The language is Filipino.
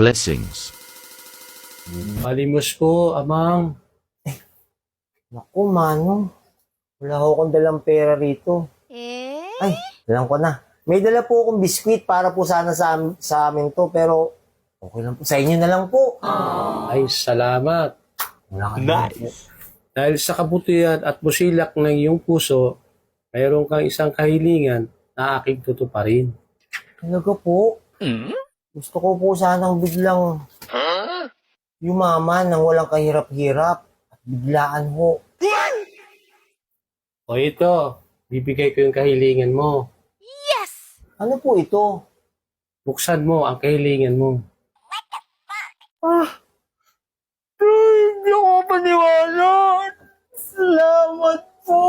Blessings. Malimos po, amang. Naku, Manong. Wala ho akong dalang pera rito. Ay, alam ko na. May dala po akong biskwit para po sana sa amin to, pero okay lang po. Sa inyo na lang po. Ay, salamat. Wala ka naman po. Dahil sa kabutihan at busilak ng iyong puso, mayroon kang isang kahilingan na aking tutuparin. Talaga po. Gusto ko po sanang biglang yumaman nang walang kahirap-hirap. At biglaan ho. O ito, bibigay ko yung kahilingan mo. Ano po ito? Buksan mo ang kahilingan mo. Hindi ako paniwala. Salamat po.